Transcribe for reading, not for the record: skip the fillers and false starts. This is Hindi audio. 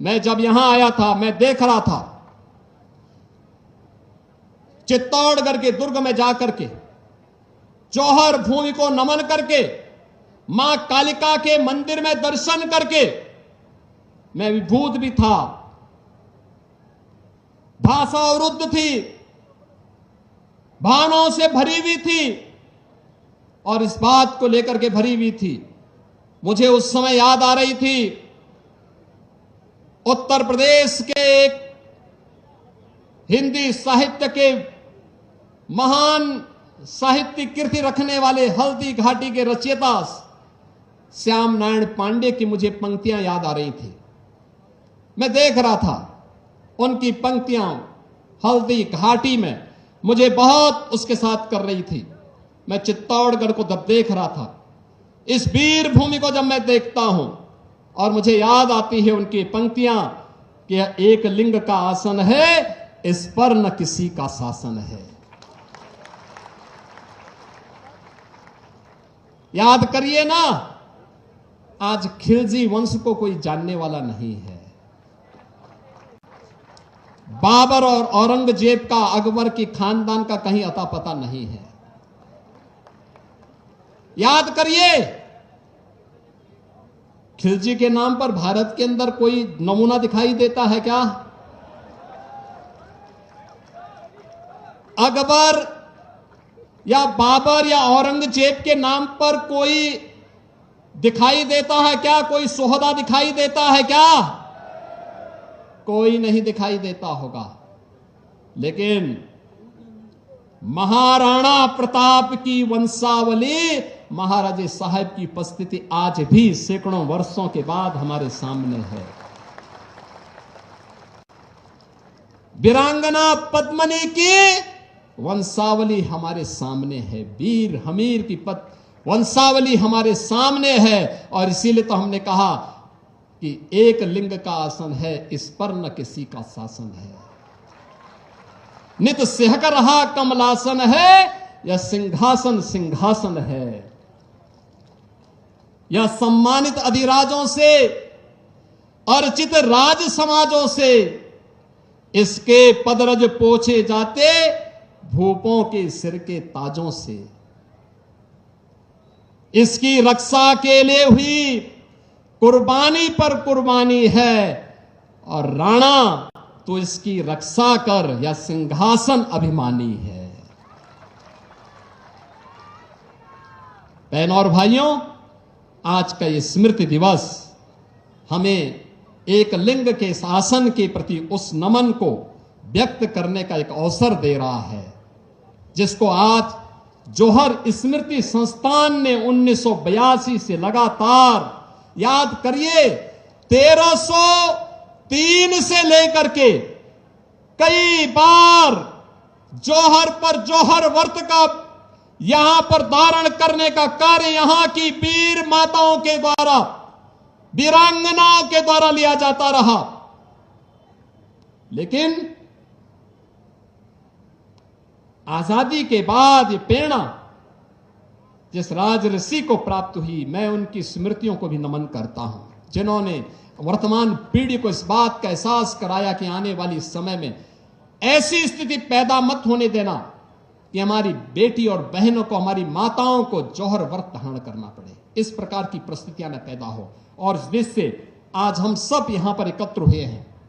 मैं जब यहां आया था, मैं देख रहा था चित्तौड़गढ़ के दुर्ग में जाकर के, जौहर भूमि को नमन करके, मां कालिका के मंदिर में दर्शन करके मैं विभूत भी था। भाषा अवरुद्ध थी, भावनाओं से भरी हुई थी और इस बात को लेकर के भरी हुई थी। मुझे उस समय याद आ रही थी उत्तर प्रदेश के एक हिंदी साहित्य के महान साहित्य कीर्ति रखने वाले हल्दी घाटी के रचयिता श्याम नारायण पांडे की मुझे पंक्तियां याद आ रही थी। मैं देख रहा था उनकी पंक्तियां हल्दी घाटी में, मुझे बहुत उसके साथ कर रही थी। मैं चित्तौड़गढ़ को जब देख रहा था, इस वीर भूमि को जब मैं देखता हूं और मुझे याद आती है उनकी पंक्तियां कि एक लिंग का आसन है, इस पर न किसी का शासन है। याद करिए ना, आज खिलजी वंश को कोई जानने वाला नहीं है। बाबर और औरंगजेब का, अकबर की खानदान का कहीं अता पता नहीं है। याद करिए, खिलजी के नाम पर भारत के अंदर कोई नमूना दिखाई देता है क्या? अकबर या बाबर या औरंगजेब के नाम पर कोई दिखाई देता है क्या? कोई सोहदा दिखाई देता है क्या? कोई नहीं दिखाई देता होगा। लेकिन महाराणा प्रताप की वंशावली, महाराजे साहब की उपस्थिति आज भी सैकड़ों वर्षों के बाद हमारे सामने है। वीरांगना पद्मिनी की वंशावली हमारे सामने है, वीर हमीर की वंशावली हमारे सामने है। और इसीलिए तो हमने कहा कि एक लिंग का आसन है, इस पर न किसी का शासन है। नित सिहक रहा कमलासन है, यह सिंहासन सिंहासन है। यह सम्मानित अधिराजों से, अर्चित राज समाजों से इसके पदरज पोछे जाते, भूपों के सिर के ताजों से। इसकी रक्षा के लिए हुई कुर्बानी पर कुर्बानी है, और राणा तो इसकी रक्षा कर, या सिंहासन अभिमानी है। बहनों और भाइयों, आज का ये स्मृति दिवस हमें एक लिंग के शासन के प्रति उस नमन को व्यक्त करने का एक अवसर दे रहा है, जिसको आज जौहर स्मृति संस्थान ने 1982 से लगातार, याद करिए, 1303 से लेकर के कई बार जौहर पर जौहर व्रत का यहां पर धारण करने का कार्य यहां की वीर माताओं के द्वारा, वीरांगनाओं के द्वारा लिया जाता रहा। लेकिन आजादी के बाद ये प्रेरणा जिस राजऋषि को प्राप्त हुई, मैं उनकी स्मृतियों को भी नमन करता हूं, जिन्होंने वर्तमान पीढ़ी को इस बात का एहसास कराया कि आने वाली समय में ऐसी स्थिति पैदा मत होने देना कि हमारी बेटी और बहनों को, हमारी माताओं को जौहर व्रत धारण करना पड़े। इस प्रकार की परिस्थितियां न पैदा हो। और जिससे आज हम सब यहां पर एकत्र हुए हैं,